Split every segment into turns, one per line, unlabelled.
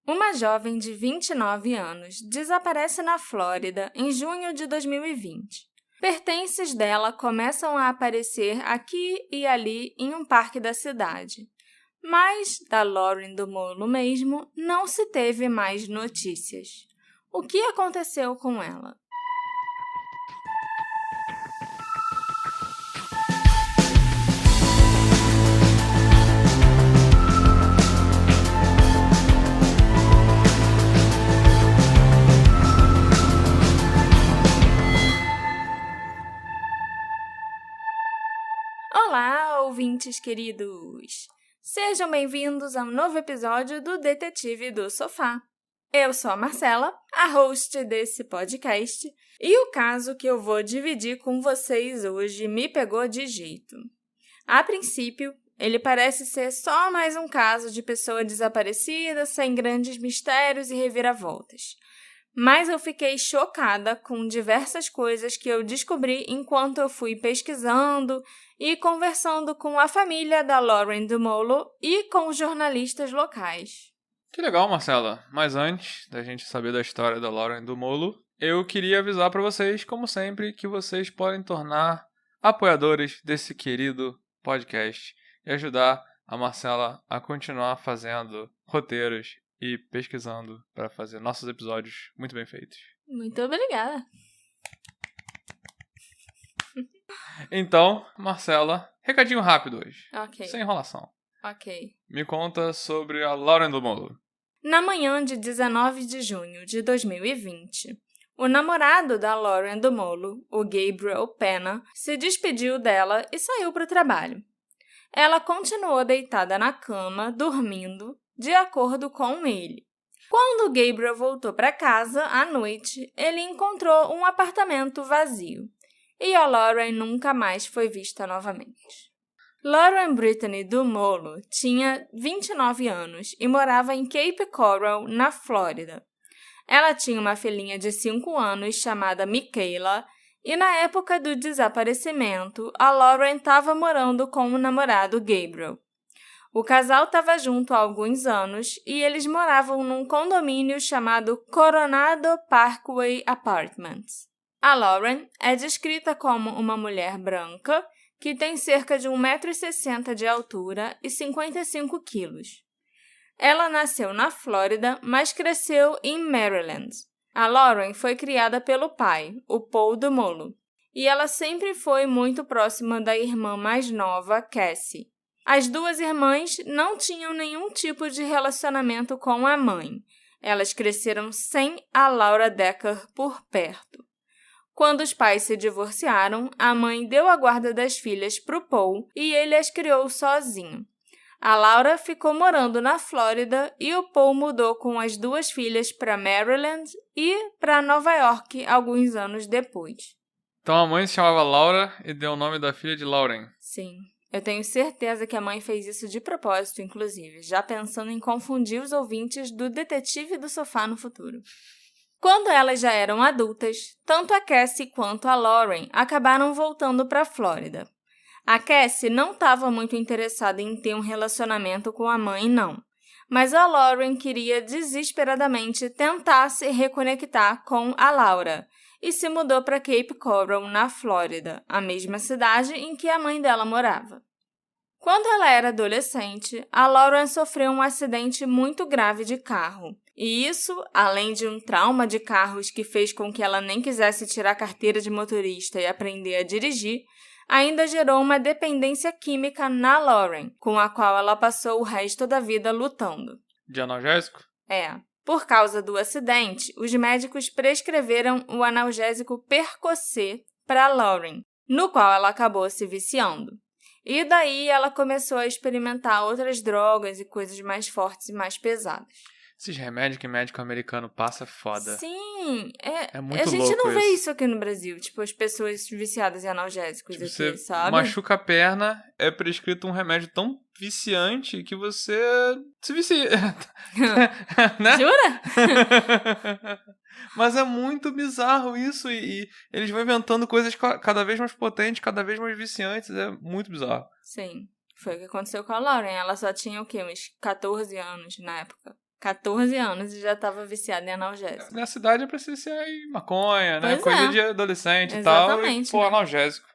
Uma jovem de 29 anos desaparece na Flórida em junho de 2020. Pertences dela começam a aparecer aqui e ali em um parque da cidade. Mas, da Lauren DeMolo mesmo, não se teve mais notícias. O que aconteceu com ela? Olá, ouvintes queridos! Sejam bem-vindos a um novo episódio do Detetive do Sofá. Eu sou a Marcela, a host desse podcast, e o caso que eu vou dividir com vocês hoje me pegou de jeito. A princípio, ele parece ser só mais um caso de pessoa desaparecida, sem grandes mistérios e reviravoltas. Mas eu fiquei chocada com diversas coisas que eu descobri enquanto eu fui pesquisando e conversando com a família da Lauren DeMolo e com os jornalistas locais.
Que legal, Marcela. Mas antes da gente saber da história da Lauren DeMolo, eu queria avisar para vocês, como sempre, que vocês podem tornar apoiadores desse querido podcast e ajudar a Marcela a continuar fazendo roteiros e pesquisando para fazer nossos episódios muito bem feitos.
Muito obrigada.
Então, Marcela, recadinho rápido hoje.
Ok.
Sem enrolação.
Ok.
Me conta sobre a Lauren DeMolo.
Na manhã de 19 de junho de 2020, o namorado da Lauren DeMolo, o Gabriel Pena, se despediu dela e saiu para o trabalho. Ela continuou deitada na cama, dormindo, de acordo com ele. Quando Gabriel voltou para casa, à noite, ele encontrou um apartamento vazio. E a Lauren nunca mais foi vista novamente. Lauren Brittany DeMolo tinha 29 anos e morava em Cape Coral, na Flórida. Ela tinha uma filhinha de 5 anos chamada Michaela e, na época do desaparecimento, a Lauren estava morando com o namorado Gabriel. O casal estava junto há alguns anos e eles moravam num condomínio chamado Coronado Parkway Apartments. A Lauren é descrita como uma mulher branca que tem cerca de 1,60 m de altura e 55 quilos. Ela nasceu na Flórida, mas cresceu em Maryland. A Lauren foi criada pelo pai, o Paul DeMolo, e ela sempre foi muito próxima da irmã mais nova, Cassie. As duas irmãs não tinham nenhum tipo de relacionamento com a mãe. Elas cresceram sem a Laura Decker por perto. Quando os pais se divorciaram, a mãe deu a guarda das filhas para o Paul e ele as criou sozinho. A Laura ficou morando na Flórida e o Paul mudou com as duas filhas para Maryland e para Nova York alguns anos depois.
Então a mãe se chamava Laura e deu o nome da filha de Lauren.
Sim. Eu tenho certeza que a mãe fez isso de propósito, inclusive, já pensando em confundir os ouvintes do Detetive do Sofá no futuro. Quando elas já eram adultas, tanto a Cassie quanto a Lauren acabaram voltando para a Flórida. A Cassie não estava muito interessada em ter um relacionamento com a mãe, não. Mas a Lauren queria desesperadamente tentar se reconectar com a Laura e se mudou para Cape Coral, na Flórida, a mesma cidade em que a mãe dela morava. Quando ela era adolescente, a Lauren sofreu um acidente muito grave de carro. E isso, além de um trauma de carros que fez com que ela nem quisesse tirar a carteira de motorista e aprender a dirigir, ainda gerou uma dependência química na Lauren, com a qual ela passou o resto da vida lutando.
De analgésico?
É. Por causa do acidente, os médicos prescreveram o analgésico Percocet para Lauren, no qual ela acabou se viciando. E daí ela começou a experimentar outras drogas e coisas mais fortes e mais pesadas.
Esses remédios que médico americano passa é foda.
Sim,
é muito louco.
A gente não vê isso aqui no Brasil, tipo, as pessoas viciadas em analgésicos
tipo,
aqui,
você
sabe?
machuca a perna, é prescrito um remédio tão viciante que você se vicia. Né?
Jura?
Mas é muito bizarro isso e eles vão inventando coisas cada vez mais potentes, cada vez mais viciantes, é muito bizarro.
Sim, foi o que aconteceu com a Lauren. Ela só tinha o quê? Uns 14 anos na época. 14 anos e já estava viciada em analgésico.
Na cidade eu preciso ser em maconha, né?
Pois
Coisa
é.
de adolescente
Exatamente,
e tal. E,
né?
analgésico.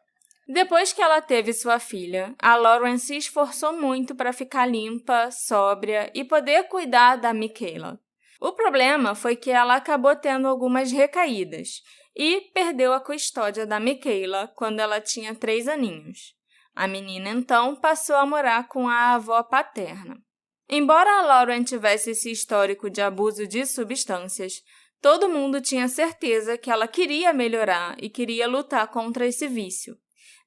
Depois que ela teve sua filha, a Lauren se esforçou muito para ficar limpa, sóbria e poder cuidar da Michaela. O problema foi que ela acabou tendo algumas recaídas e perdeu a custódia da Michaela quando ela tinha 3 aninhos. A menina, então, passou a morar com a avó paterna. Embora a Lauren tivesse esse histórico de abuso de substâncias, todo mundo tinha certeza que ela queria melhorar e queria lutar contra esse vício.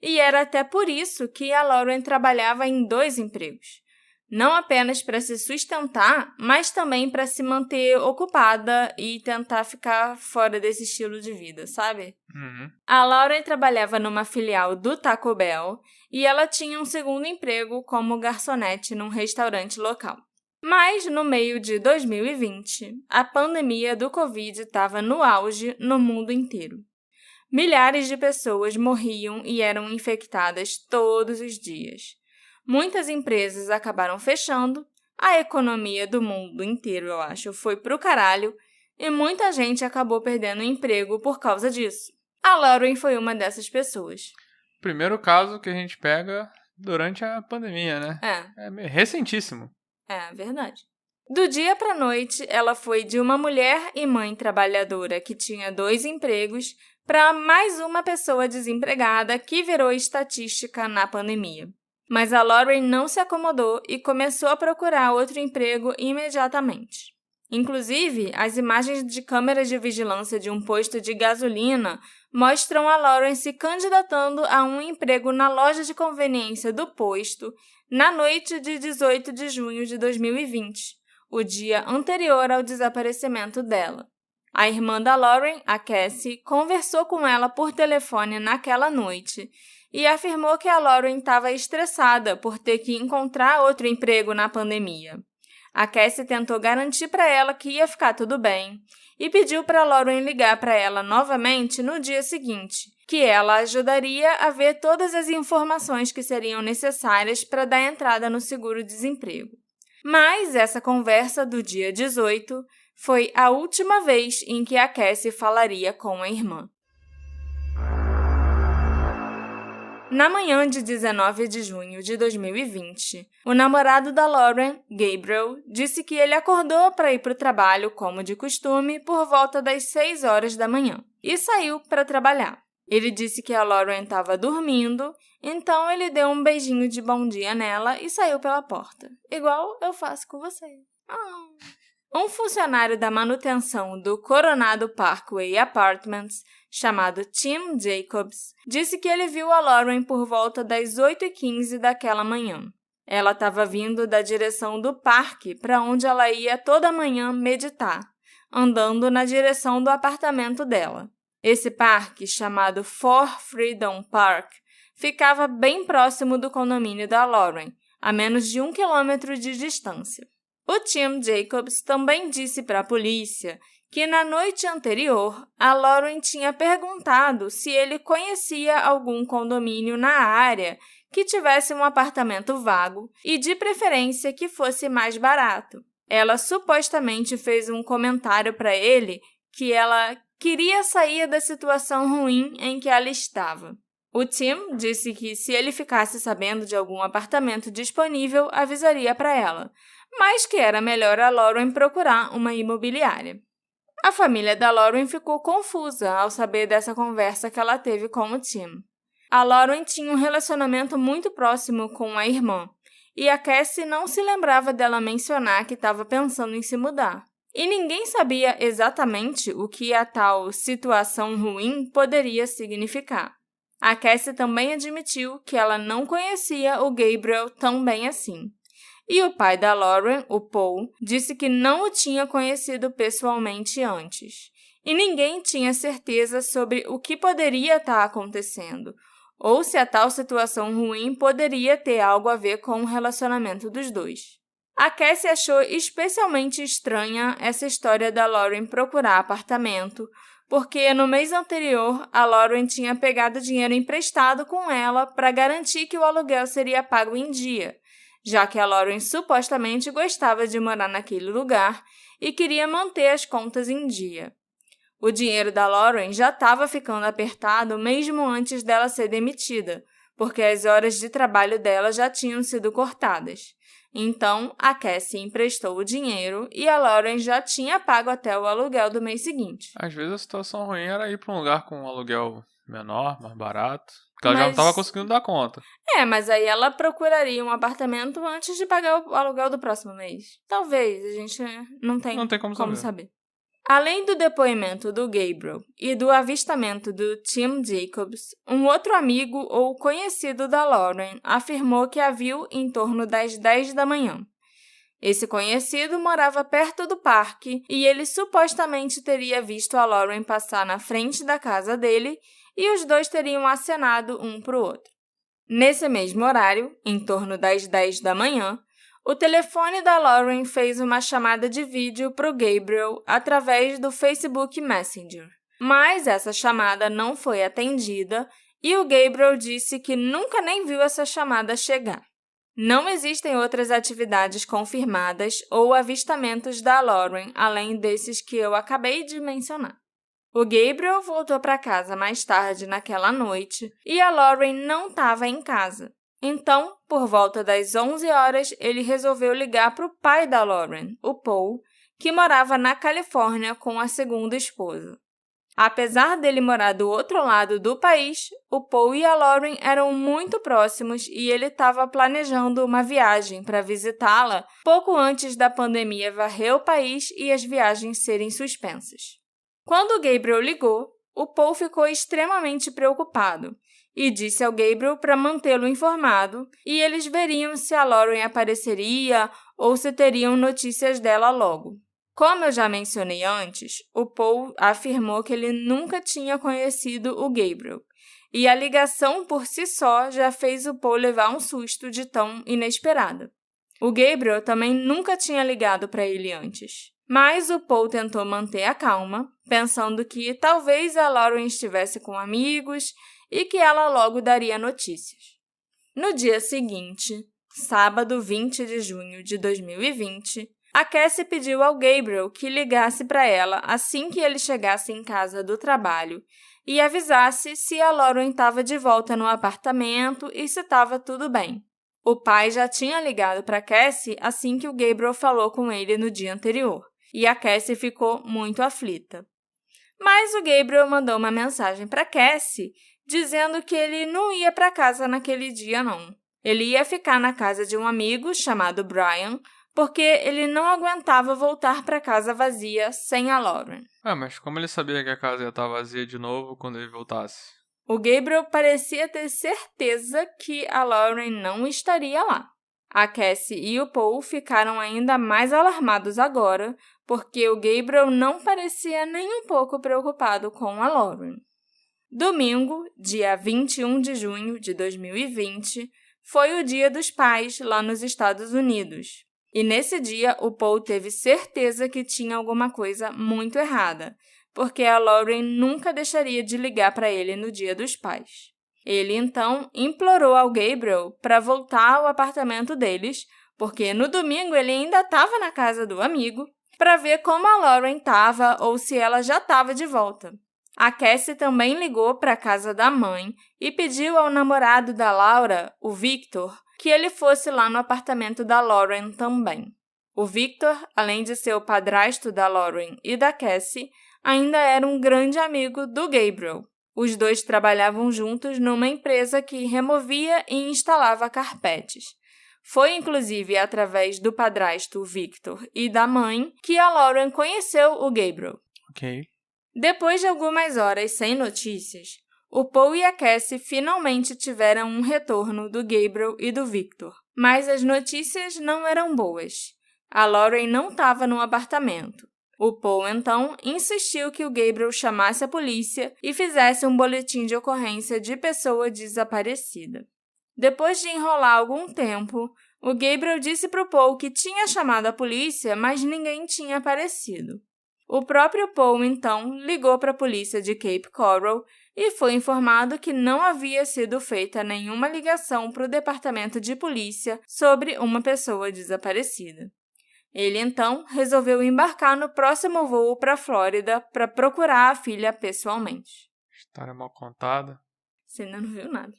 E era até por isso que a Lauren trabalhava em 2 empregos. Não apenas para se sustentar, mas também para se manter ocupada e tentar ficar fora desse estilo de vida, sabe?
Uhum.
A Lauren trabalhava numa filial do Taco Bell e ela tinha um segundo emprego como garçonete num restaurante local. Mas, no meio de 2020, a pandemia do Covid estava no auge no mundo inteiro. Milhares de pessoas morriam e eram infectadas todos os dias. Muitas empresas acabaram fechando, a economia do mundo inteiro, eu acho, foi pro caralho e muita gente acabou perdendo o emprego por causa disso. A Lauren foi uma dessas pessoas.
Primeiro caso que a gente pega durante a pandemia, né? É recentíssimo.
É verdade. Do dia para a noite, ela foi de uma mulher e mãe trabalhadora que tinha 2 empregos para mais uma pessoa desempregada que virou estatística na pandemia. Mas a Lauren não se acomodou e começou a procurar outro emprego imediatamente. Inclusive, as imagens de câmeras de vigilância de um posto de gasolina mostram a Lauren se candidatando a um emprego na loja de conveniência do posto na noite de 18 de junho de 2020, o dia anterior ao desaparecimento dela. A irmã da Lauren, a Cassie, conversou com ela por telefone naquela noite e afirmou que a Lauren estava estressada por ter que encontrar outro emprego na pandemia. A Cassie tentou garantir para ela que ia ficar tudo bem e pediu para a Lauren ligar para ela novamente no dia seguinte, que ela ajudaria a ver todas as informações que seriam necessárias para dar entrada no seguro-desemprego. Mas essa conversa do dia 18 foi a última vez em que a Cassie falaria com a irmã. Na manhã de 19 de junho de 2020, o namorado da Lauren, Gabriel, disse que ele acordou para ir para o trabalho, como de costume, por volta das 6 horas da manhã, e saiu para trabalhar. Ele disse que a Lauren estava dormindo, então ele deu um beijinho de bom dia nela e saiu pela porta, igual eu faço com você. Um funcionário da manutenção do Coronado Parkway Apartments, chamado Tim Jacobs, disse que ele viu a Lauren por volta das 8h15 daquela manhã. Ela estava vindo da direção do parque para onde ela ia toda manhã meditar, andando na direção do apartamento dela. Esse parque, chamado For Freedom Park, ficava bem próximo do condomínio da Lauren, a menos de 1 quilômetro de distância. O Tim Jacobs também disse para a polícia que na noite anterior, a Lauren tinha perguntado se ele conhecia algum condomínio na área que tivesse um apartamento vago e, de preferência, que fosse mais barato. Ela supostamente fez um comentário para ele que ela queria sair da situação ruim em que ela estava. O Tim disse que se ele ficasse sabendo de algum apartamento disponível, avisaria para ela, mas que era melhor a Lauren procurar uma imobiliária. A família da Lauren ficou confusa ao saber dessa conversa que ela teve com o Tim. A Lauren tinha um relacionamento muito próximo com a irmã, e a Cassie não se lembrava dela mencionar que estava pensando em se mudar. E ninguém sabia exatamente o que a tal situação ruim poderia significar. A Cassie também admitiu que ela não conhecia o Gabriel tão bem assim. E o pai da Lauren, o Paul, disse que não o tinha conhecido pessoalmente antes. E ninguém tinha certeza sobre o que poderia estar acontecendo, ou se a tal situação ruim poderia ter algo a ver com o relacionamento dos dois. A Cassie achou especialmente estranha essa história da Lauren procurar apartamento, porque no mês anterior a Lauren tinha pegado dinheiro emprestado com ela para garantir que o aluguel seria pago em dia, já que a Lauren supostamente gostava de morar naquele lugar e queria manter as contas em dia. O dinheiro da Lauren já estava ficando apertado mesmo antes dela ser demitida, porque as horas de trabalho dela já tinham sido cortadas. Então, a Cassie emprestou o dinheiro e a Lauren já tinha pago até o aluguel do mês seguinte.
Às vezes a situação ruim era ir para um lugar com um aluguel menor, mais barato, porque ela já não estava conseguindo dar conta.
Mas aí ela procuraria um apartamento antes de pagar o aluguel do próximo mês. Talvez, a gente não tem como saber. Além do depoimento do Gabriel e do avistamento do Tim Jacobs, um outro amigo ou conhecido da Lauren afirmou que a viu em torno das 10 da manhã. Esse conhecido morava perto do parque e ele supostamente teria visto a Lauren passar na frente da casa dele e os dois teriam acenado um para o outro. Nesse mesmo horário, em torno das 10 da manhã, o telefone da Lauren fez uma chamada de vídeo para o Gabriel através do Facebook Messenger. Mas essa chamada não foi atendida e o Gabriel disse que nunca nem viu essa chamada chegar. Não existem outras atividades confirmadas ou avistamentos da Lauren além desses que eu acabei de mencionar. O Gabriel voltou para casa mais tarde naquela noite e a Lauren não estava em casa. Então, por volta das 11 horas, ele resolveu ligar para o pai da Lauren, o Paul, que morava na Califórnia com a segunda esposa. Apesar dele morar do outro lado do país, o Paul e a Lauren eram muito próximos e ele estava planejando uma viagem para visitá-la pouco antes da pandemia varrer o país e as viagens serem suspensas. Quando o Gabriel ligou, o Paul ficou extremamente preocupado e disse ao Gabriel para mantê-lo informado e eles veriam se a Lauren apareceria ou se teriam notícias dela logo. Como eu já mencionei antes, o Paul afirmou que ele nunca tinha conhecido o Gabriel, e a ligação por si só já fez o Paul levar um susto de tão inesperada. O Gabriel também nunca tinha ligado para ele antes, mas o Paul tentou manter a calma, pensando que talvez a Lauren estivesse com amigos e que ela logo daria notícias. No dia seguinte, sábado 20 de junho de 2020, a Cassie pediu ao Gabriel que ligasse para ela assim que ele chegasse em casa do trabalho e avisasse se a Lauren estava de volta no apartamento e se estava tudo bem. O pai já tinha ligado para Cassie assim que o Gabriel falou com ele no dia anterior, e a Cassie ficou muito aflita. Mas o Gabriel mandou uma mensagem para Cassie dizendo que ele não ia para casa naquele dia, não. Ele ia ficar na casa de um amigo chamado Brian, porque ele não aguentava voltar para casa vazia sem a Lauren.
Mas como ele sabia que a casa ia estar vazia de novo quando ele voltasse?
O Gabriel parecia ter certeza que a Lauren não estaria lá. A Cassie e o Paul ficaram ainda mais alarmados agora, porque o Gabriel não parecia nem um pouco preocupado com a Lauren. Domingo, dia 21 de junho de 2020, foi o Dia dos Pais lá nos Estados Unidos. E nesse dia, o Paul teve certeza que tinha alguma coisa muito errada, porque a Lauren nunca deixaria de ligar para ele no Dia dos Pais. Ele, então, implorou ao Gabriel para voltar ao apartamento deles, porque no domingo ele ainda estava na casa do amigo, para ver como a Lauren estava ou se ela já estava de volta. A Cassie também ligou para a casa da mãe e pediu ao namorado da Laura, o Victor, que ele fosse lá no apartamento da Lauren também. O Victor, além de ser o padrasto da Lauren e da Cassie, ainda era um grande amigo do Gabriel. Os dois trabalhavam juntos numa empresa que removia e instalava carpetes. Foi, inclusive, através do padrasto Victor e da mãe que a Lauren conheceu o Gabriel.
Ok.
Depois de algumas horas sem notícias, o Paul e a Cassie finalmente tiveram um retorno do Gabriel e do Victor. Mas as notícias não eram boas. A Lauren não estava no apartamento. O Paul, então, insistiu que o Gabriel chamasse a polícia e fizesse um boletim de ocorrência de pessoa desaparecida. Depois de enrolar algum tempo, o Gabriel disse para o Paul que tinha chamado a polícia, mas ninguém tinha aparecido. O próprio Paul, então, ligou para a polícia de Cape Coral e foi informado que não havia sido feita nenhuma ligação para o departamento de polícia sobre uma pessoa desaparecida. Ele, então, resolveu embarcar no próximo voo para a Flórida para procurar a filha pessoalmente.
História mal contada.
Você ainda não viu nada.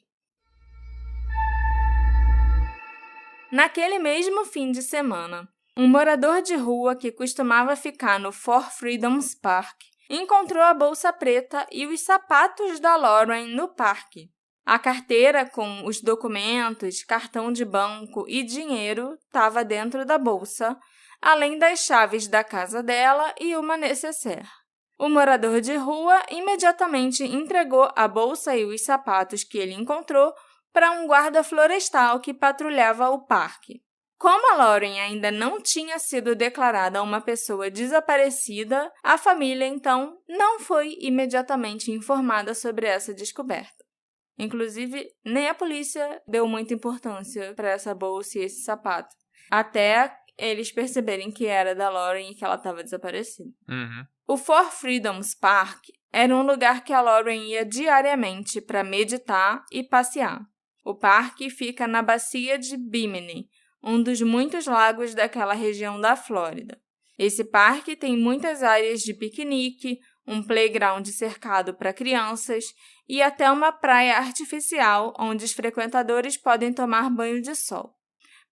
Naquele mesmo fim de semana, um morador de rua que costumava ficar no Four Freedoms Park encontrou a bolsa preta e os sapatos da Lauren no parque. A carteira com os documentos, cartão de banco e dinheiro estava dentro da bolsa, além das chaves da casa dela e uma nécessaire. O morador de rua imediatamente entregou a bolsa e os sapatos que ele encontrou para um guarda florestal que patrulhava o parque. Como a Lauren ainda não tinha sido declarada uma pessoa desaparecida, a família, então, não foi imediatamente informada sobre essa descoberta. Inclusive, nem a polícia deu muita importância para essa bolsa e esse sapato, até eles perceberem que era da Lauren e que ela estava desaparecida. O Four Freedoms Park era um lugar que a Lauren ia diariamente para meditar e passear. O parque fica na bacia de Bimini, um dos muitos lagos daquela região da Flórida. Esse parque tem muitas áreas de piquenique, um playground cercado para crianças e até uma praia artificial onde os frequentadores podem tomar banho de sol.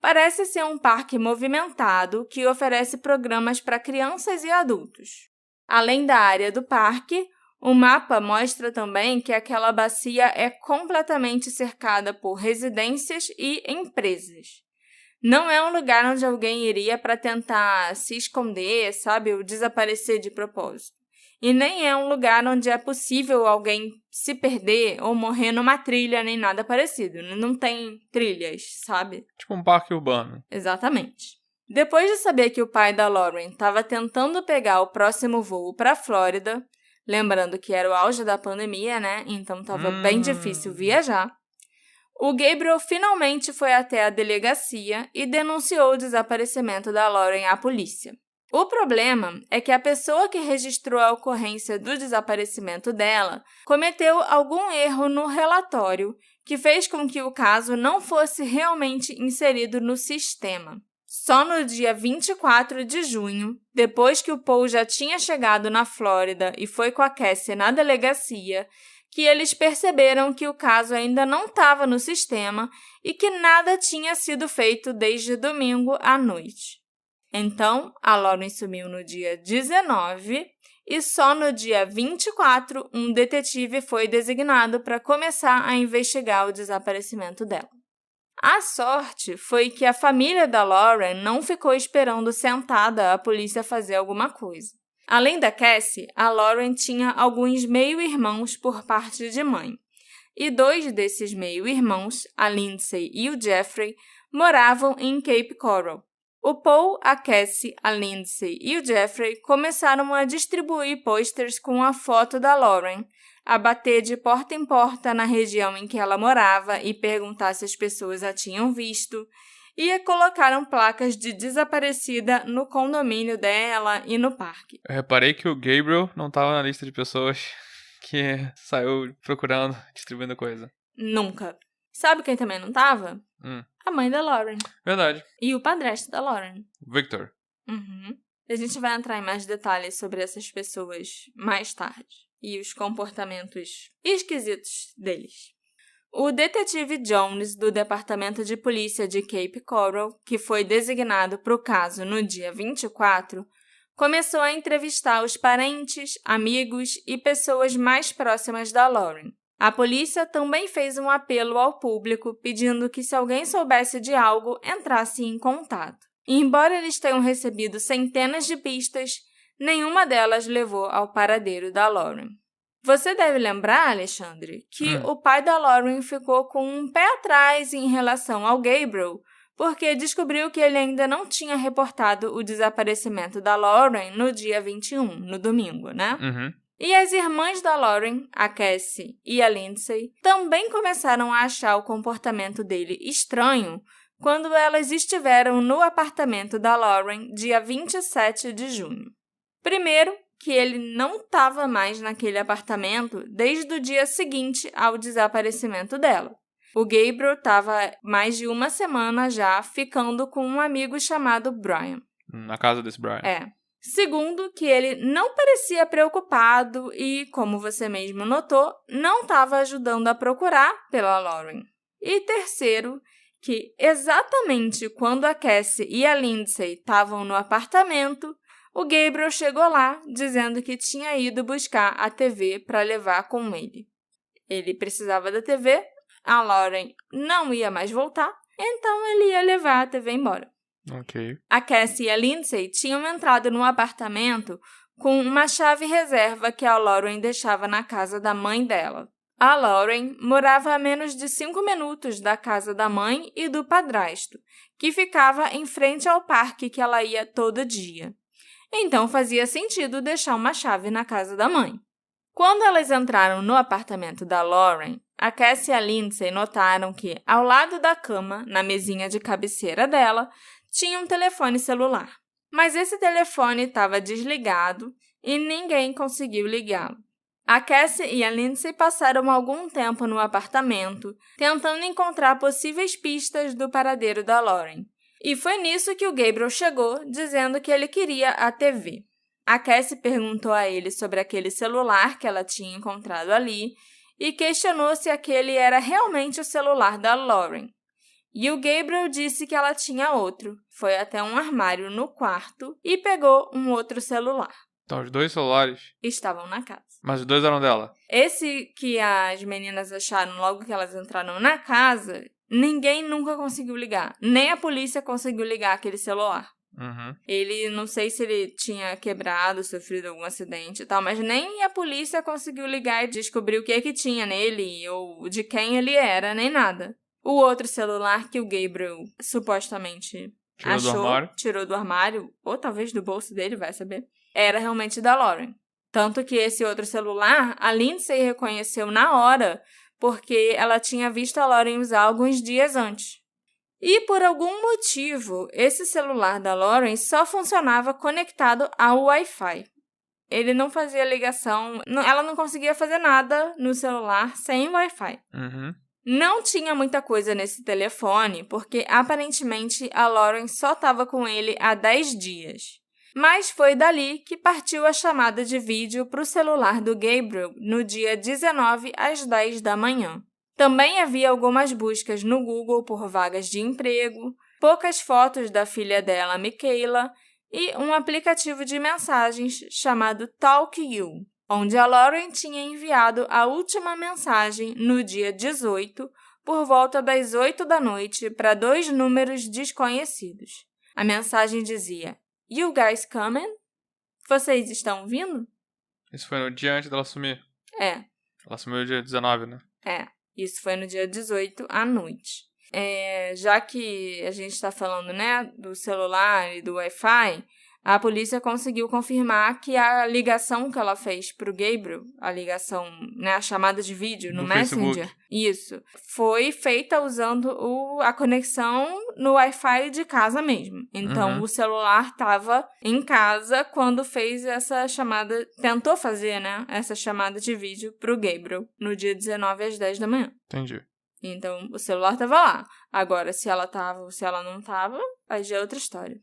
Parece ser um parque movimentado que oferece programas para crianças e adultos. Além da área do parque, o mapa mostra também que aquela bacia é completamente cercada por residências e empresas. Não é um lugar onde alguém iria para tentar se esconder, sabe, ou desaparecer de propósito. E nem é um lugar onde é possível alguém se perder ou morrer numa trilha nem nada parecido. Não tem trilhas, sabe?
Tipo um parque urbano.
Exatamente. Depois de saber que o pai da Lauren estava tentando pegar o próximo voo para a Flórida, lembrando que era o auge da pandemia, né? Então estava bem difícil viajar, o Gabriel finalmente foi até a delegacia e denunciou o desaparecimento da Lauren à polícia. O problema é que a pessoa que registrou a ocorrência do desaparecimento dela cometeu algum erro no relatório que fez com que o caso não fosse realmente inserido no sistema. Só no dia 24 de junho, depois que o Paul já tinha chegado na Flórida e foi com a Cassie na delegacia, que eles perceberam que o caso ainda não estava no sistema e que nada tinha sido feito desde domingo à noite. Então, a Lauren sumiu no dia 19 e só no dia 24 um detetive foi designado para começar a investigar o desaparecimento dela. A sorte foi que a família da Lauren não ficou esperando sentada a polícia fazer alguma coisa. Além da Cassie, a Lauren tinha alguns meio-irmãos por parte de mãe. E 2 desses meio-irmãos, a Lindsay e o Jeffrey, moravam em Cape Coral. O Paul, a Cassie, a Lindsay e o Jeffrey começaram a distribuir posters com a foto da Lauren, a bater de porta em porta na região em que ela morava e perguntar se as pessoas a tinham visto, e colocaram placas de desaparecida no condomínio dela e no parque.
Eu reparei que o Gabriel não estava na lista de pessoas que saiu procurando, distribuindo coisa.
Nunca. Sabe quem também não estava? A mãe da Lauren.
Verdade.
E o padrasto da Lauren.
Victor.
A gente vai entrar em mais detalhes sobre essas pessoas mais tarde e os comportamentos esquisitos deles. O detetive Jones, do Departamento de Polícia de Cape Coral, que foi designado para o caso no dia 24, começou a entrevistar os parentes, amigos e pessoas mais próximas da Lauren. A polícia também fez um apelo ao público pedindo que, se alguém soubesse de algo, entrasse em contato. E, embora eles tenham recebido centenas de pistas, nenhuma delas levou ao paradeiro da Lauren. Você deve lembrar, Alexandre, que o pai da Lauren ficou com um pé atrás em relação ao Gabriel, porque descobriu que ele ainda não tinha reportado o desaparecimento da Lauren no dia 21, no domingo, né? E as irmãs da Lauren, a Cassie e a Lindsay, também começaram a achar o comportamento dele estranho quando elas estiveram no apartamento da Lauren dia 27 de junho. Primeiro, que ele não estava mais naquele apartamento desde o dia seguinte ao desaparecimento dela. O Gabriel estava mais de uma semana já ficando com um amigo chamado Brian.
Na casa desse Brian.
Segundo, que ele não parecia preocupado e, como você mesmo notou, não estava ajudando a procurar pela Lauren. E terceiro, que exatamente quando a Cassie e a Lindsay estavam no apartamento, o Gabriel chegou lá dizendo que tinha ido buscar a TV para levar com ele. Ele precisava da TV, a Lauren não ia mais voltar, então ele ia levar a TV embora.
Ok.
A Cassie e a Lindsay tinham entrado no apartamento com uma chave reserva que a Lauren deixava na casa da mãe dela. A Lauren morava a menos de 5 minutos da casa da mãe e do padrasto, que ficava em frente ao parque que ela ia todo dia. Então fazia sentido deixar uma chave na casa da mãe. Quando elas entraram no apartamento da Lauren, a Cassie e a Lindsay notaram que, ao lado da cama, na mesinha de cabeceira dela, tinha um telefone celular. Mas esse telefone estava desligado e ninguém conseguiu ligá-lo. A Cassie e a Lindsay passaram algum tempo no apartamento, tentando encontrar possíveis pistas do paradeiro da Lauren. E foi nisso que o Gabriel chegou, dizendo que ele queria a TV. A Cassie perguntou a ele sobre aquele celular que ela tinha encontrado ali e questionou se aquele era realmente o celular da Lauren. E o Gabriel disse que ela tinha outro. Foi até um armário no quarto e pegou um outro celular.
Então, os 2 celulares
Estavam na casa.
Mas os 2 eram dela?
Esse que as meninas acharam logo que elas entraram na casa, ninguém nunca conseguiu ligar. Nem a polícia conseguiu ligar aquele celular. Ele, não sei se ele tinha quebrado, sofrido algum acidente e tal, mas nem a polícia conseguiu ligar e descobrir o que tinha nele ou de quem ele era, nem nada. O outro celular que o Gabriel supostamente tirou do armário, ou talvez do bolso dele, vai saber, era realmente da Lauren. Tanto que esse outro celular, a Lindsay reconheceu na hora, porque ela tinha visto a Lauren usar alguns dias antes. E, por algum motivo, esse celular da Lauren só funcionava conectado ao Wi-Fi. Ele não fazia ligação, ela não conseguia fazer nada no celular sem Wi-Fi. Não tinha muita coisa nesse telefone, porque aparentemente a Lauren só estava com ele há 10 dias. Mas foi dali que partiu a chamada de vídeo para o celular do Gabriel no dia 19 às 10 da manhã. Também havia algumas buscas no Google por vagas de emprego, poucas fotos da filha dela, Michaela, e um aplicativo de mensagens chamado Talk You, onde a Lauren tinha enviado a última mensagem no dia 18, por volta das 8 da noite, para 2 números desconhecidos. A mensagem dizia: "You guys coming? Vocês estão vindo?"
Isso foi no dia antes dela sumir? Ela sumiu no dia 19, né?
Isso foi no dia 18 à noite. Já que a gente está falando, né, do celular e do Wi-Fi, a polícia conseguiu confirmar que a ligação que ela fez para o Gabriel, a ligação, né, a chamada de vídeo no Messenger, isso, foi feita usando a conexão no Wi-Fi de casa mesmo. Então, o celular estava em casa quando fez essa chamada, tentou fazer, né, essa chamada de vídeo para o Gabriel no dia 19 às 10 da manhã.
Entendi.
Então, o celular estava lá. Agora, se ela estava ou se ela não estava, aí já é outra história.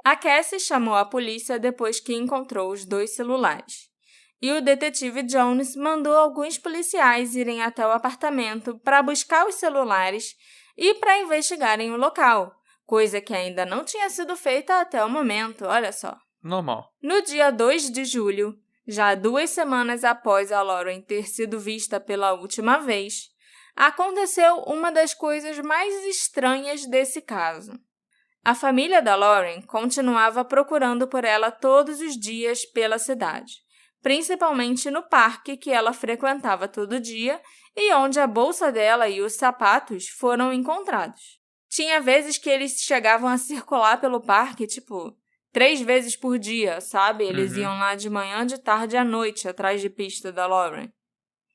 A Cassie chamou a polícia depois que encontrou os 2 celulares. E o detetive Jones mandou alguns policiais irem até o apartamento para buscar os celulares e para investigarem o local, coisa que ainda não tinha sido feita até o momento, olha só.
Normal.
No dia 2 de julho, já 2 semanas após a Lauren ter sido vista pela última vez, aconteceu uma das coisas mais estranhas desse caso. A família da Lauren continuava procurando por ela todos os dias pela cidade, principalmente no parque que ela frequentava todo dia e onde a bolsa dela e os sapatos foram encontrados. Tinha vezes que eles chegavam a circular pelo parque, 3 vezes por dia, sabe? Eles iam lá de manhã, de tarde e à noite, atrás de pista da Lauren.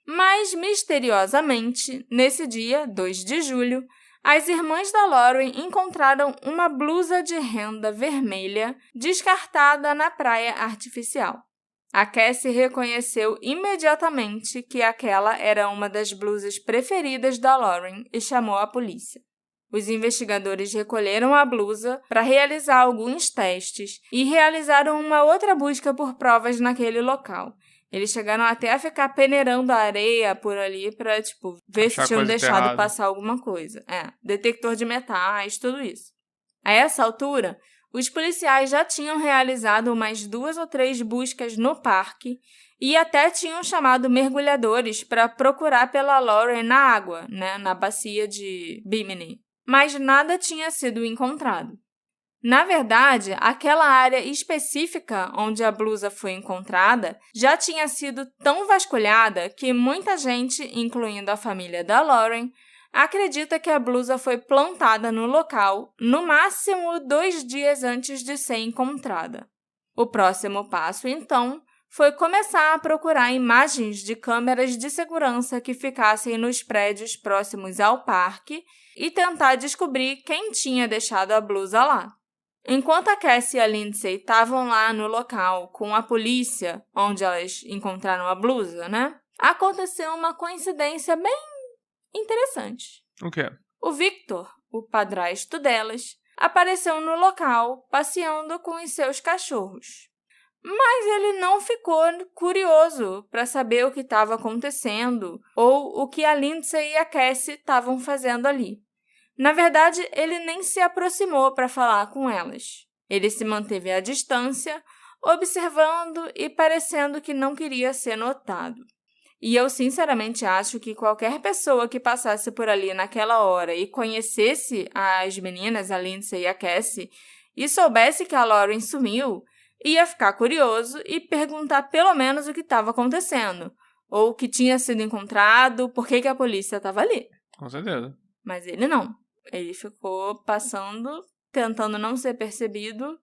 Mas, misteriosamente, nesse dia, 2 de julho, as irmãs da Lauren encontraram uma blusa de renda vermelha descartada na praia artificial. A Cassie reconheceu imediatamente que aquela era uma das blusas preferidas da Lauren e chamou a polícia. Os investigadores recolheram a blusa para realizar alguns testes e realizaram uma outra busca por provas naquele local. Eles chegaram até a ficar peneirando a areia por ali para, ver se tinham deixado passar alguma coisa. Detector de metais, tudo isso. A essa altura, os policiais já tinham realizado umas 2 ou 3 buscas no parque e até tinham chamado mergulhadores para procurar pela Lauren na água, na bacia de Bimini. Mas nada tinha sido encontrado. Na verdade, aquela área específica onde a blusa foi encontrada já tinha sido tão vasculhada que muita gente, incluindo a família da Lauren, acredita que a blusa foi plantada no local, no máximo 2 dias antes de ser encontrada. O próximo passo, então, foi começar a procurar imagens de câmeras de segurança que ficassem nos prédios próximos ao parque e tentar descobrir quem tinha deixado a blusa lá. Enquanto a Cassie e a Lindsay estavam lá no local com a polícia, onde elas encontraram a blusa, aconteceu uma coincidência bem interessante.
O quê?
O Victor, o padrasto delas, apareceu no local passeando com os seus cachorros. Mas ele não ficou curioso para saber o que estava acontecendo ou o que a Lindsay e a Cassie estavam fazendo ali. Na verdade, ele nem se aproximou para falar com elas. Ele se manteve à distância, observando e parecendo que não queria ser notado. E eu sinceramente acho que qualquer pessoa que passasse por ali naquela hora e conhecesse as meninas, a Lindsay e a Cassie, e soubesse que a Lauren sumiu, ia ficar curioso e perguntar pelo menos o que estava acontecendo, ou o que tinha sido encontrado, por que a polícia estava ali.
Com certeza.
Mas ele não. Ele ficou passando, tentando não ser percebido.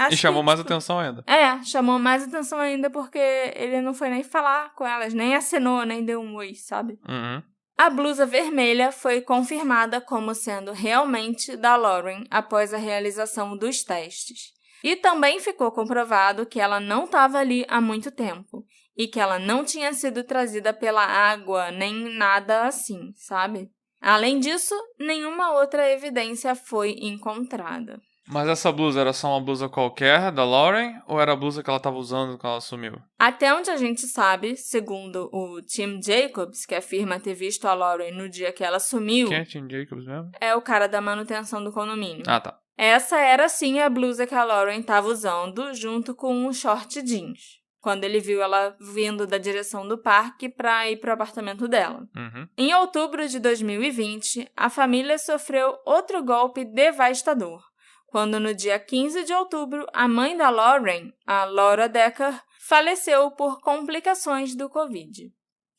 E chamou mais atenção ainda.
Chamou mais atenção ainda porque ele não foi nem falar com elas, nem acenou, nem deu um oi, sabe?
Uhum.
A blusa vermelha foi confirmada como sendo realmente da Lauren após a realização dos testes. E também ficou comprovado que ela não estava ali há muito tempo e que ela não tinha sido trazida pela água, nem nada assim, sabe? Além disso, nenhuma outra evidência foi encontrada.
Mas essa blusa era só uma blusa qualquer da Lauren ou era a blusa que ela estava usando quando ela sumiu?
Até onde a gente sabe, segundo o Tim Jacobs, que afirma ter visto a Lauren no dia que ela sumiu...
Quem é Tim Jacobs mesmo?
É o cara da manutenção do condomínio.
Ah, tá.
Essa era sim a blusa que a Lauren estava usando junto com um short jeans, quando ele viu ela vindo da direção do parque para ir para o apartamento dela.
Uhum.
Em outubro de 2020, a família sofreu outro golpe devastador, quando no dia 15 de outubro, a mãe da Lauren, a Laura Decker, faleceu por complicações do Covid.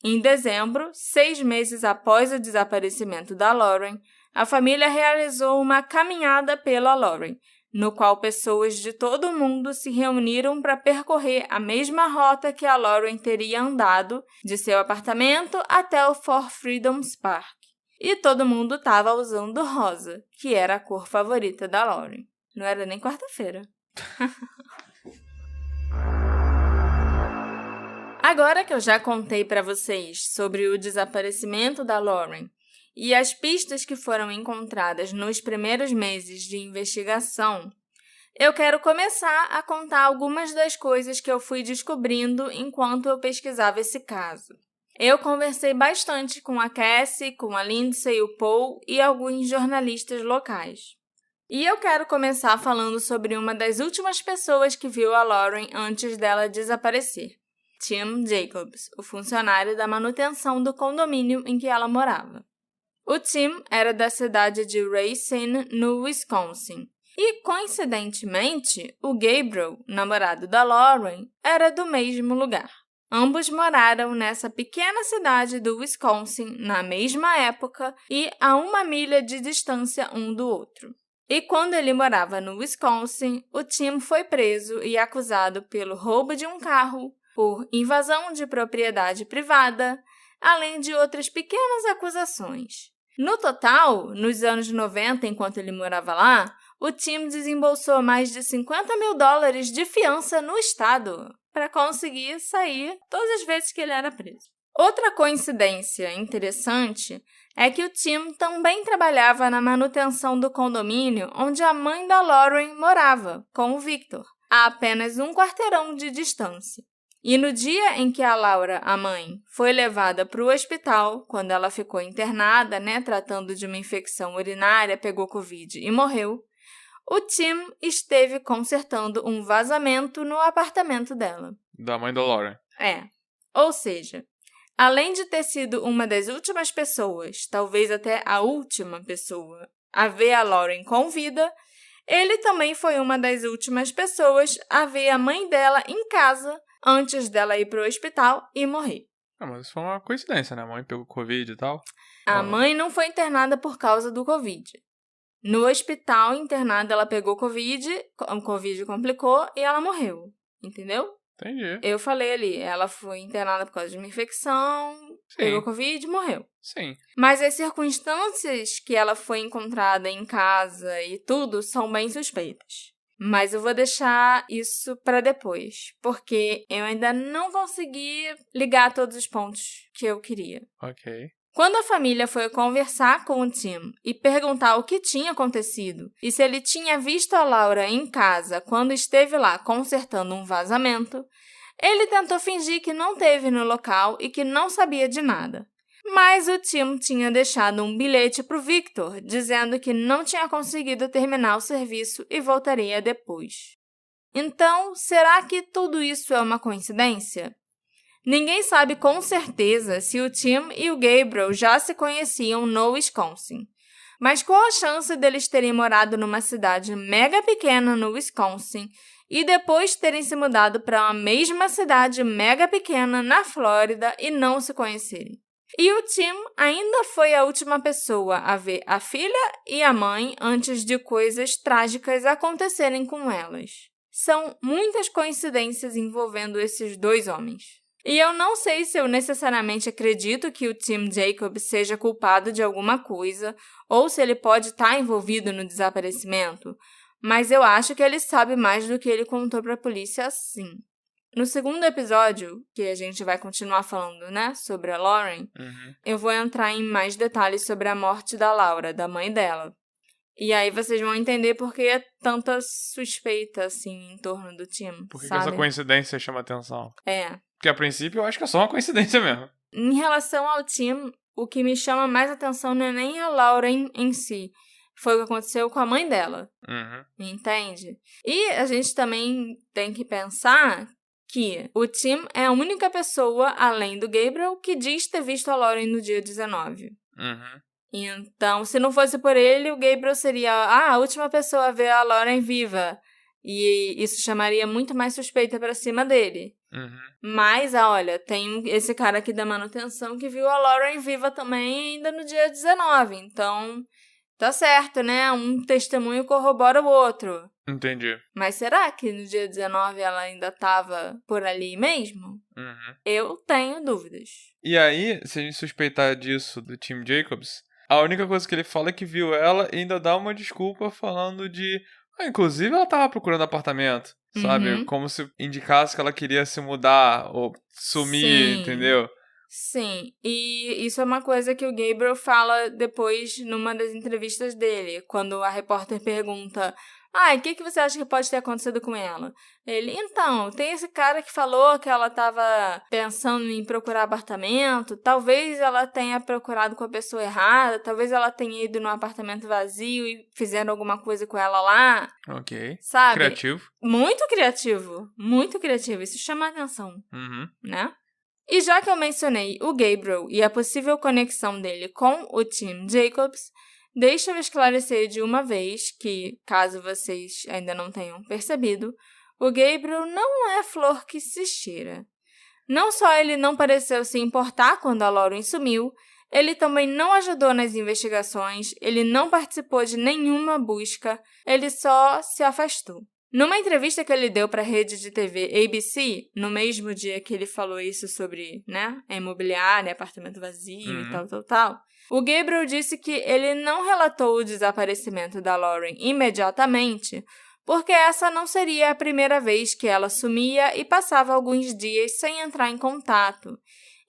Em dezembro, 6 meses após o desaparecimento da Lauren, a família realizou uma caminhada pela Lauren, no qual pessoas de todo o mundo se reuniram para percorrer a mesma rota que a Lauren teria andado de seu apartamento até o Four Freedoms Park. E todo mundo estava usando rosa, que era a cor favorita da Lauren. Não era nem quarta-feira. Agora que eu já contei para vocês sobre o desaparecimento da Lauren e as pistas que foram encontradas nos primeiros meses de investigação, eu quero começar a contar algumas das coisas que eu fui descobrindo enquanto eu pesquisava esse caso. Eu conversei bastante com a Cassie, com a Lindsay, o Paul e alguns jornalistas locais. E eu quero começar falando sobre uma das últimas pessoas que viu a Lauren antes dela desaparecer, Tim Jacobs, o funcionário da manutenção do condomínio em que ela morava. O Tim era da cidade de Racine, no Wisconsin. E, coincidentemente, o Gabriel, namorado da Lauren, era do mesmo lugar. Ambos moraram nessa pequena cidade do Wisconsin na mesma época e a 1 milha de distância um do outro. E quando ele morava no Wisconsin, o Tim foi preso e acusado pelo roubo de um carro, por invasão de propriedade privada, além de outras pequenas acusações. No total, nos anos 90, enquanto ele morava lá, o Tim desembolsou mais de $50 mil de fiança no estado. para conseguir sair todas as vezes que ele era preso. Outra coincidência interessante é que o Tim também trabalhava na manutenção do condomínio onde a mãe da Lauren morava, com o Victor, a apenas um quarteirão de distância. E no dia em que a Laura, a mãe, foi levada para o hospital, quando ela ficou internada, tratando de uma infecção urinária, pegou Covid e morreu, o Tim esteve consertando um vazamento no apartamento dela.
Da mãe da Lauren.
Ou seja, além de ter sido uma das últimas pessoas, talvez até a última pessoa, a ver a Lauren com vida, ele também foi uma das últimas pessoas a ver a mãe dela em casa antes dela ir para o hospital e morrer.
Mas isso foi uma coincidência, né? A mãe pegou Covid e tal.
A mãe não foi internada por causa do Covid. No hospital internada, ela pegou Covid, o Covid complicou e ela morreu. Entendeu?
Entendi.
Eu falei ali, ela foi internada por causa de uma infecção, pegou Covid e morreu.
Sim.
Mas as circunstâncias que ela foi encontrada em casa e tudo são bem suspeitas. Mas eu vou deixar isso para depois, porque eu ainda não consegui ligar todos os pontos que eu queria.
Ok.
Quando a família foi conversar com o Tim e perguntar o que tinha acontecido e se ele tinha visto a Laura em casa quando esteve lá consertando um vazamento, ele tentou fingir que não esteve no local e que não sabia de nada. Mas o Tim tinha deixado um bilhete para o Victor, dizendo que não tinha conseguido terminar o serviço e voltaria depois. Então, será que tudo isso é uma coincidência? Ninguém sabe com certeza se o Tim e o Gabriel já se conheciam no Wisconsin. Mas qual a chance deles terem morado numa cidade mega pequena no Wisconsin e depois terem se mudado para uma mesma cidade mega pequena na Flórida e não se conhecerem? E o Tim ainda foi a última pessoa a ver a filha e a mãe antes de coisas trágicas acontecerem com elas. São muitas coincidências envolvendo esses dois homens. E eu não sei se eu necessariamente acredito que o Tim Jacobs seja culpado de alguma coisa ou se ele pode estar envolvido no desaparecimento, mas eu acho que ele sabe mais do que ele contou para a polícia, sim. No segundo episódio, que a gente vai continuar falando, sobre a Lauren, eu vou entrar em mais detalhes sobre a morte da Laura, da mãe dela. E aí vocês vão entender por que é tanta suspeita, assim, em torno do Tim,
Por que
sabe?
essa coincidência chama atenção?
É.
Porque a princípio eu acho que é só uma coincidência mesmo.
Em relação ao Tim, o que me chama mais atenção não é nem a Lauren em si. Foi o que aconteceu com a mãe dela. Entende? E a gente também tem que pensar que o Tim é a única pessoa, além do Gabriel, que diz ter visto a Lauren no dia 19. Então, se não fosse por ele, o Gabriel seria a última pessoa a ver a Lauren viva. E isso chamaria muito mais suspeita pra cima dele. Mas, olha, tem esse cara aqui da manutenção que viu a Lauren viva também ainda no dia 19. Então, tá certo, né? Um testemunho corrobora o outro.
Entendi.
Mas será que no dia 19 ela ainda estava por ali mesmo? Eu tenho dúvidas.
E aí, se a gente suspeitar disso do Tim Jacobs, a única coisa que ele fala é que viu ela e ainda dá uma desculpa falando de... inclusive ela tava procurando apartamento, sabe? Como se indicasse que ela queria se mudar ou sumir, entendeu?
Sim, e isso é uma coisa que o Gabriel fala depois numa das entrevistas dele, quando a repórter pergunta: o que você acha que pode ter acontecido com ela? Ele, então, tem esse cara que falou que ela estava pensando em procurar apartamento, talvez ela tenha procurado com a pessoa errada, talvez ela tenha ido num apartamento vazio e fizeram alguma coisa com ela lá.
Ok.
Sabe?
Criativo.
Muito criativo, isso chama a atenção, né? E já que eu mencionei o Gabriel e a possível conexão dele com o Tim Jacobs, deixa eu esclarecer de uma vez que, caso vocês ainda não tenham percebido, o Gabriel não é flor que se cheira. Não só ele não pareceu se importar quando a Lauren sumiu, ele também não ajudou nas investigações, ele não participou de nenhuma busca, ele só se afastou. Numa entrevista que ele deu para a rede de TV ABC, no mesmo dia que ele falou isso sobre, a imobiliária, apartamento vazio e tal, o Gabriel disse que ele não relatou o desaparecimento da Lauren imediatamente porque essa não seria a primeira vez que ela sumia e passava alguns dias sem entrar em contato.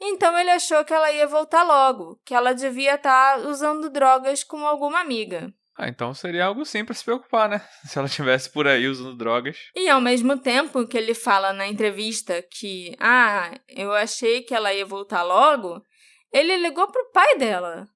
Então ele achou que ela ia voltar logo, que ela devia estar usando drogas com alguma amiga.
Então seria algo sim pra se preocupar, né? Se ela estivesse por aí usando drogas.
E ao mesmo tempo que ele fala na entrevista que, eu achei que ela ia voltar logo, ele ligou pro pai dela,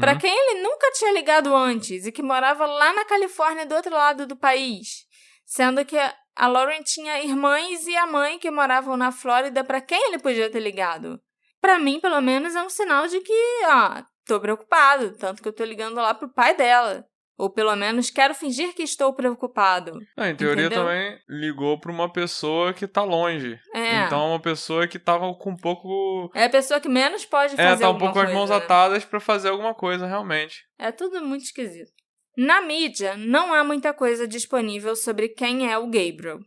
para quem ele nunca tinha ligado antes e que morava lá na Califórnia, do outro lado do país, sendo que a Lauren tinha irmãs e a mãe que moravam na Flórida, para quem ele podia ter ligado. Para mim, pelo menos, é um sinal de que, tô preocupado, tanto que eu tô ligando lá pro pai dela. Ou pelo menos quero fingir que estou preocupado.
Em teoria
entendeu?
também ligou pra uma pessoa que tá longe. Então uma pessoa que tava com um pouco...
É a pessoa que menos pode fazer
tá um
alguma
pouco com as mãos
coisa,
atadas pra fazer alguma coisa, realmente.
É tudo muito esquisito. Na mídia, não há muita coisa disponível sobre quem é o Gabriel.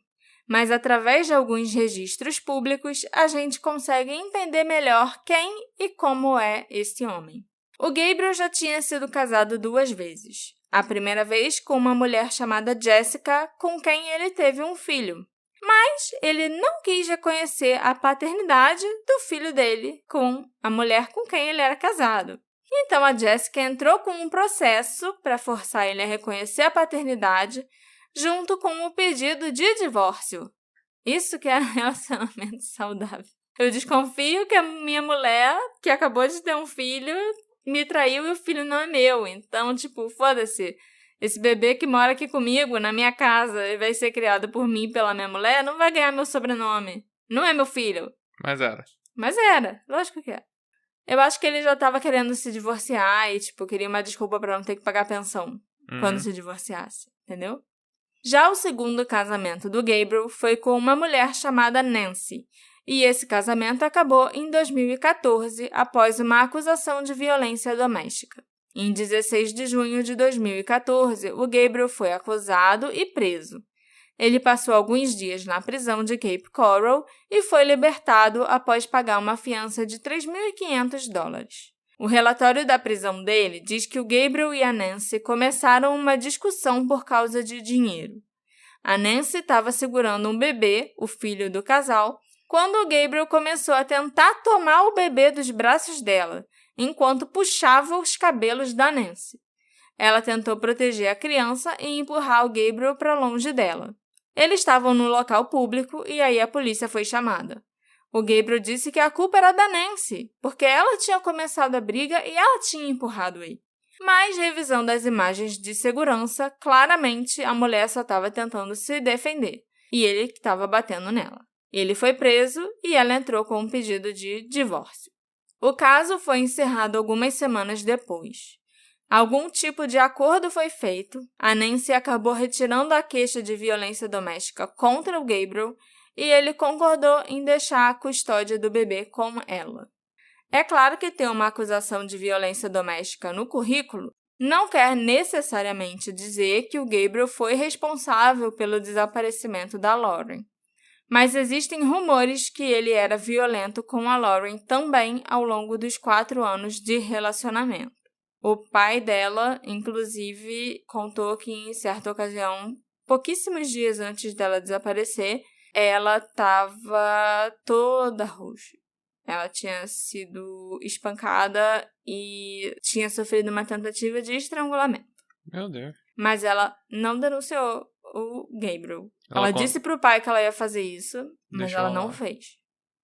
Mas através de alguns registros públicos, a gente consegue entender melhor quem e como é esse homem. O Gabriel já tinha sido casado 2 vezes. A primeira vez com uma mulher chamada Jessica, com quem ele teve um filho. Mas ele não quis reconhecer a paternidade do filho dele com a mulher com quem ele era casado. Então a Jessica entrou com um processo para forçar ele a reconhecer a paternidade, junto com o pedido de divórcio. Isso que é um relacionamento saudável. Eu desconfio que a minha mulher, que acabou de ter um filho, me traiu e o filho não é meu. Então, foda-se. Esse bebê que mora aqui comigo, na minha casa, e vai ser criado por mim e pela minha mulher, não vai ganhar meu sobrenome. Não é meu filho.
Mas
era. Lógico que é. Eu acho que ele já tava querendo se divorciar e, queria uma desculpa pra não ter que pagar pensão quando se divorciasse. Entendeu? Já o segundo casamento do Gabriel foi com uma mulher chamada Nancy. E esse casamento acabou em 2014, após uma acusação de violência doméstica. Em 16 de junho de 2014, o Gabriel foi acusado e preso. Ele passou alguns dias na prisão de Cape Coral e foi libertado após pagar uma fiança de $3.500. O relatório da prisão dele diz que o Gabriel e a Nancy começaram uma discussão por causa de dinheiro. A Nancy estava segurando um bebê, o filho do casal, quando o Gabriel começou a tentar tomar o bebê dos braços dela, enquanto puxava os cabelos da Nancy. Ela tentou proteger a criança e empurrar o Gabriel para longe dela. Eles estavam no local público e aí a polícia foi chamada. O Gabriel disse que a culpa era da Nancy, porque ela tinha começado a briga e ela tinha empurrado ele. Mas, revisando as imagens de segurança, claramente a mulher só estava tentando se defender, e ele que estava batendo nela. Ele foi preso e ela entrou com um pedido de divórcio. O caso foi encerrado algumas semanas depois. Algum tipo de acordo foi feito, a Nancy acabou retirando a queixa de violência doméstica contra o Gabriel e ele concordou em deixar a custódia do bebê com ela. É claro que ter uma acusação de violência doméstica no currículo não quer necessariamente dizer que o Gabriel foi responsável pelo desaparecimento da Lauren. Mas existem rumores que ele era violento com a Lauren também ao longo dos 4 anos de relacionamento. O pai dela, inclusive, contou que em certa ocasião, pouquíssimos dias antes dela desaparecer, ela estava toda roxa. Ela tinha sido espancada e tinha sofrido uma tentativa de estrangulamento.
Meu Deus.
Mas ela não denunciou o Gabriel. Ela disse pro pai que ela ia fazer isso, mas ela não fez.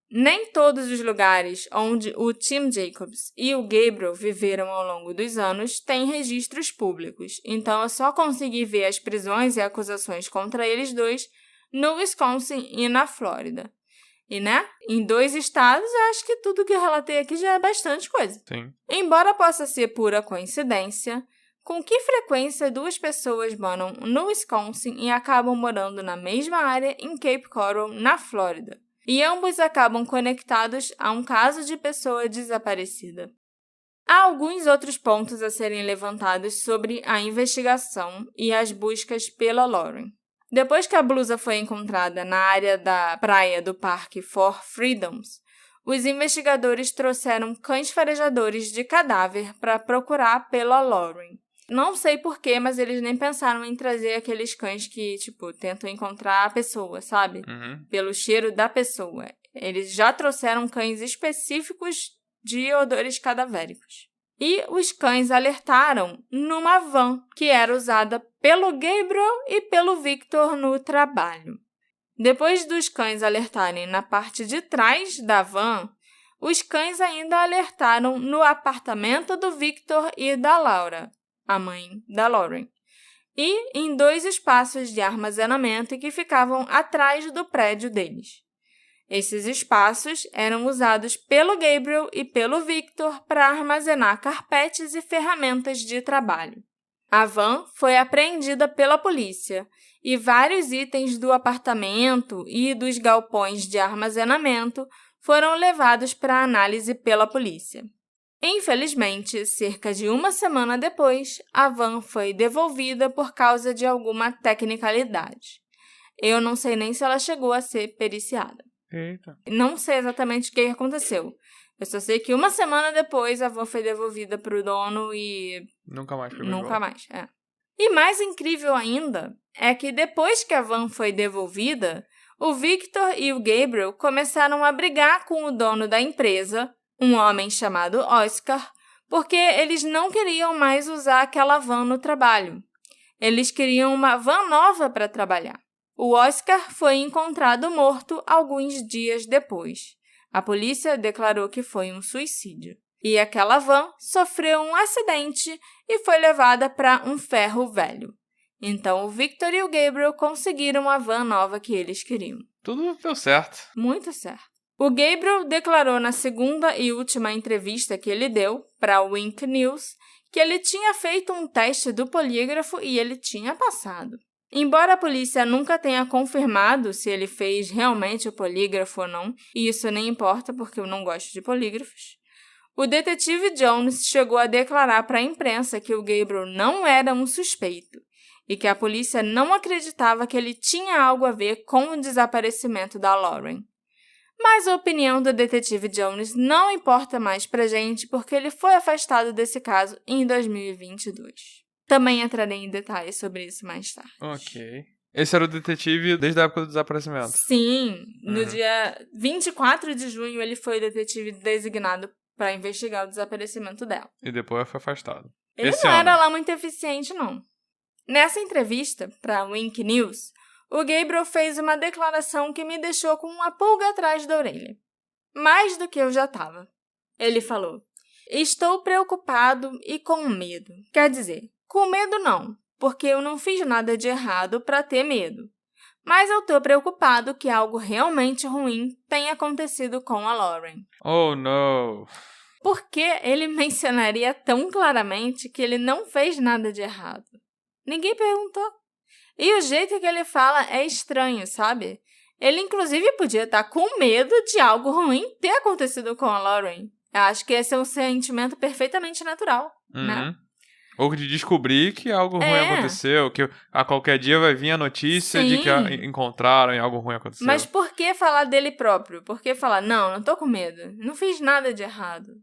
Nem todos os lugares onde o Tim Jacobs e o Gabriel viveram ao longo dos anos têm registros públicos, então eu só consegui ver as prisões e acusações contra eles dois no Wisconsin e na Flórida. E, em 2 estados, eu acho que tudo que eu relatei aqui já é bastante coisa.
Sim.
Embora possa ser pura coincidência, com que frequência 2 pessoas moram no Wisconsin e acabam morando na mesma área em Cape Coral, na Flórida? E ambos acabam conectados a um caso de pessoa desaparecida. Há alguns outros pontos a serem levantados sobre a investigação e as buscas pela Lauren. Depois que a blusa foi encontrada na área da praia do Parque Four Freedoms, os investigadores trouxeram cães farejadores de cadáver para procurar pela Lauren. Não sei porquê, mas eles nem pensaram em trazer aqueles cães que, tentam encontrar a pessoa, sabe? Pelo cheiro da pessoa. Eles já trouxeram cães específicos de odores cadavéricos. E os cães alertaram numa van que era usada pelo Gabriel e pelo Victor no trabalho. Depois dos cães alertarem na parte de trás da van, os cães ainda alertaram no apartamento do Victor e da Laura, a mãe da Lauren, e em 2 espaços de armazenamento que ficavam atrás do prédio deles. Esses espaços eram usados pelo Gabriel e pelo Victor para armazenar carpetes e ferramentas de trabalho. A van foi apreendida pela polícia e vários itens do apartamento e dos galpões de armazenamento foram levados para análise pela polícia. Infelizmente, cerca de 1 semana depois, a van foi devolvida por causa de alguma tecnicalidade. Eu não sei nem se ela chegou a ser periciada.
Eita.
Não sei exatamente o que aconteceu. Eu só sei que 1 semana depois a van foi devolvida para o dono e...
Nunca mais foi
Nunca mais, é. E mais incrível ainda é que depois que a van foi devolvida, o Victor e o Gabriel começaram a brigar com o dono da empresa, um homem chamado Oscar, porque eles não queriam mais usar aquela van no trabalho. Eles queriam uma van nova para trabalhar. O Oscar foi encontrado morto alguns dias depois. A polícia declarou que foi um suicídio. E aquela van sofreu um acidente e foi levada para um ferro velho. Então, o Victor e o Gabriel conseguiram a van nova que eles queriam.
Tudo deu certo.
Muito certo. O Gabriel declarou na segunda e última entrevista que ele deu para o Wink News que ele tinha feito um teste do polígrafo e ele tinha passado. Embora a polícia nunca tenha confirmado se ele fez realmente o polígrafo ou não, e isso nem importa porque eu não gosto de polígrafos, o detetive Jones chegou a declarar para a imprensa que o Gabriel não era um suspeito e que a polícia não acreditava que ele tinha algo a ver com o desaparecimento da Lauren. Mas a opinião do detetive Jones não importa mais pra gente porque ele foi afastado desse caso em 2022. Também entrarei em detalhes sobre isso mais tarde.
Ok. Esse era o detetive desde a época do desaparecimento?
Sim. No dia 24 de junho, ele foi o detetive designado para investigar o desaparecimento dela.
E depois foi afastado.
Ele
Esse
não
ano.
era lá muito eficiente, não. Nessa entrevista para o Wink News, o Gabriel fez uma declaração que me deixou com uma pulga atrás da orelha. Mais do que eu já estava. Ele falou: "Estou preocupado e com medo." Quer dizer, com medo não, porque eu não fiz nada de errado para ter medo. Mas eu estou preocupado que algo realmente ruim tenha acontecido com a Lauren.
Oh, não!
Por que ele mencionaria tão claramente que ele não fez nada de errado? Ninguém perguntou. E o jeito que ele fala é estranho, sabe? Ele, inclusive, podia estar com medo de algo ruim ter acontecido com a Lauren. Eu acho que esse é um sentimento perfeitamente natural, né?
Ou de descobrir que algo ruim aconteceu, que a qualquer dia vai vir a notícia de que encontraram e algo ruim aconteceu.
Mas por que falar dele próprio? Por que falar, não tô com medo, não fiz nada de errado?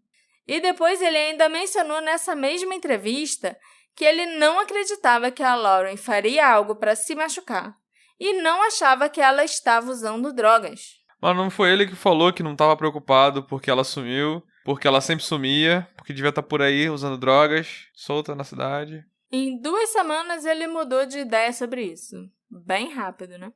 E depois ele ainda mencionou nessa mesma entrevista que ele não acreditava que a Lauren faria algo para se machucar e não achava que ela estava usando drogas.
Mas não foi ele que falou que não estava preocupado porque ela sumiu, porque ela sempre sumia, porque devia estar por aí usando drogas, solta na cidade.
Em 2 semanas ele mudou de ideia sobre isso. Bem rápido, né?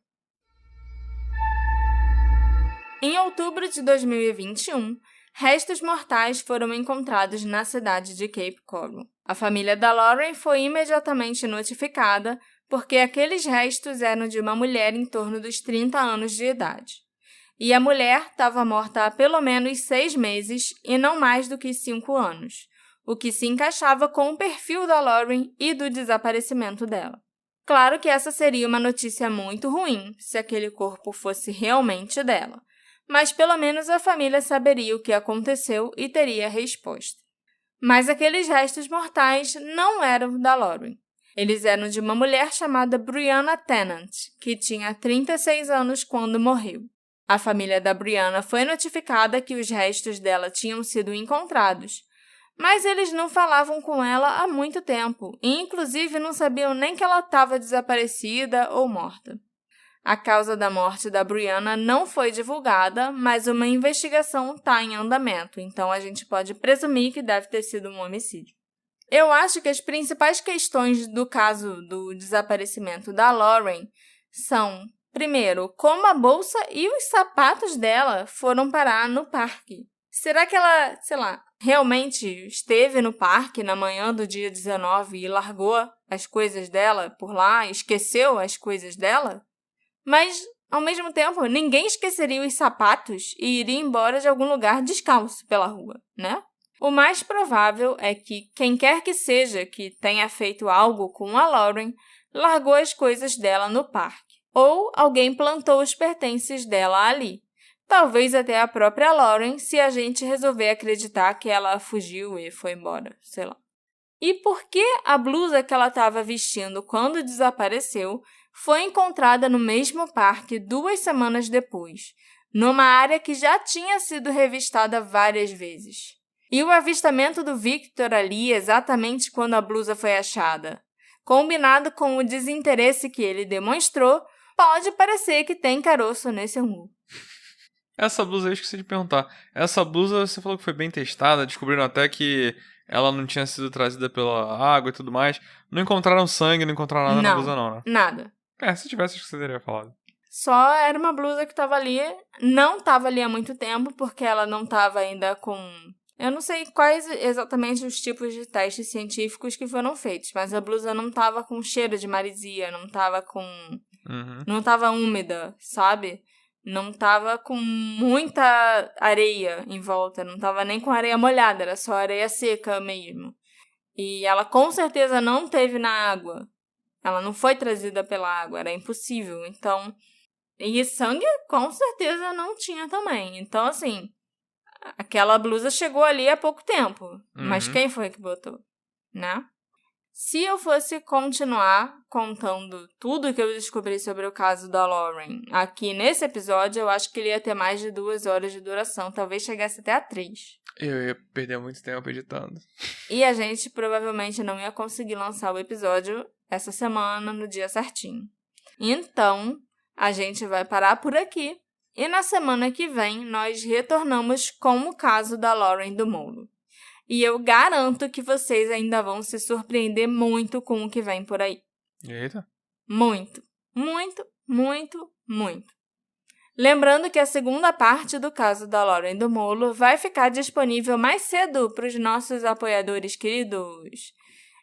Em outubro de 2021, restos mortais foram encontrados na cidade de Cape Coral. A família da Lauren foi imediatamente notificada porque aqueles restos eram de uma mulher em torno dos 30 anos de idade. E a mulher estava morta há pelo menos 6 meses e não mais do que 5 anos, o que se encaixava com o perfil da Lauren e do desaparecimento dela. Claro que essa seria uma notícia muito ruim se aquele corpo fosse realmente dela, mas pelo menos a família saberia o que aconteceu e teria resposta. Mas aqueles restos mortais não eram da Lauren. Eles eram de uma mulher chamada Brianna Tennant, que tinha 36 anos quando morreu. A família da Brianna foi notificada que os restos dela tinham sido encontrados, Mas eles não falavam com ela há muito tempo e, inclusive, não sabiam nem que ela estava desaparecida ou morta. A causa da morte da Brianna não foi divulgada, mas uma investigação está em andamento, então a gente pode presumir que deve ter sido um homicídio. Eu acho que as principais questões do caso do desaparecimento da Lauren são, primeiro, como a bolsa e os sapatos dela foram parar no parque. Será que ela, realmente esteve no parque na manhã do dia 19 e largou as coisas dela por lá, esqueceu as coisas dela? Mas, ao mesmo tempo, ninguém esqueceria os sapatos e iria embora de algum lugar descalço pela rua, né? O mais provável é que quem quer que seja que tenha feito algo com a Lauren largou as coisas dela no parque. Ou alguém plantou os pertences dela ali. Talvez até a própria Lauren, se a gente resolver acreditar que ela fugiu e foi embora, sei lá. E por que a blusa que ela estava vestindo quando desapareceu foi encontrada no mesmo parque 2 semanas depois, numa área que já tinha sido revistada várias vezes? E o avistamento do Victor ali exatamente quando a blusa foi achada, combinado com o desinteresse que ele demonstrou, pode parecer que tem caroço nesse angu.
Essa blusa eu esqueci de perguntar. Essa blusa você falou que foi bem testada, descobriram até que ela não tinha sido trazida pela água e tudo mais. Não encontraram sangue, não encontraram nada na blusa não, né?
Nada.
Se tivesse, acho que você teria falado.
Só era uma blusa que estava ali, não estava ali há muito tempo, porque ela não estava ainda com... Eu não sei quais exatamente os tipos de testes científicos que foram feitos, mas a blusa não estava com cheiro de maresia, não estava com... Não estava úmida, sabe? Não estava com muita areia em volta, não estava nem com areia molhada, era só areia seca mesmo. E ela com certeza não teve na água. Ela não foi trazida pela água, era impossível. Então, e sangue com certeza não tinha também. Então, assim, aquela blusa chegou ali há pouco tempo. Mas quem foi que botou, né? Se eu fosse continuar contando tudo que eu descobri sobre o caso da Lauren aqui nesse episódio, eu acho que ele ia ter mais de 2 horas de duração, talvez chegasse até a 3.
Eu ia perder muito tempo editando.
E a gente provavelmente não ia conseguir lançar o episódio essa semana, no dia certinho. Então, a gente vai parar por aqui. E na semana que vem, nós retornamos com o caso da Lauren do Molo. E eu garanto que vocês ainda vão se surpreender muito com o que vem por aí.
Eita.
Muito, muito, muito, muito. Lembrando que a segunda parte do caso da Lauren do Molo vai ficar disponível mais cedo para os nossos apoiadores queridos.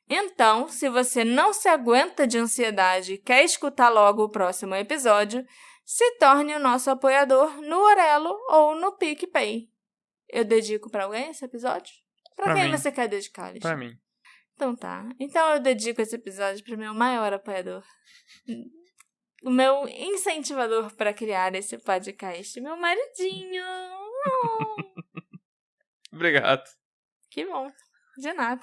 Então, se você não se aguenta de ansiedade e quer escutar logo o próximo episódio, se torne o nosso apoiador no Orelo ou no PicPay. Eu dedico para alguém esse episódio? Para quem você quer dedicar, Alexandre?
Para mim.
Então tá. Então eu dedico esse episódio para o meu maior apoiador. O meu incentivador para criar esse podcast. Meu maridinho.
Obrigado.
Que bom. De nada.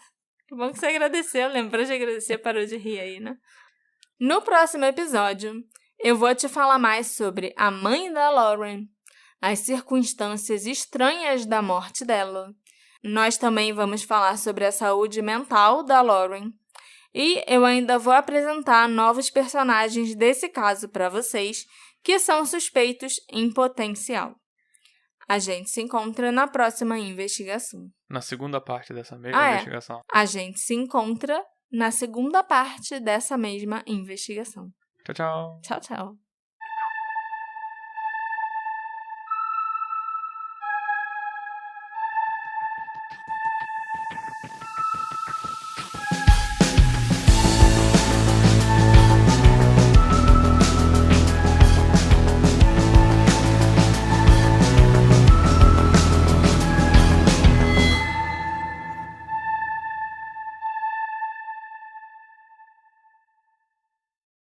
Que bom que você agradeceu. Lembrou de agradecer, parou de rir aí, né? No próximo episódio, eu vou te falar mais sobre a mãe da Lauren, as circunstâncias estranhas da morte dela. Nós também vamos falar sobre a saúde mental da Lauren. E eu ainda vou apresentar novos personagens desse caso para vocês, que são suspeitos em potencial. A gente se encontra na próxima investigação.
Na segunda parte dessa mesma investigação.
A gente se encontra na segunda parte dessa mesma investigação.
Tchau, tchau.
Tchau, tchau.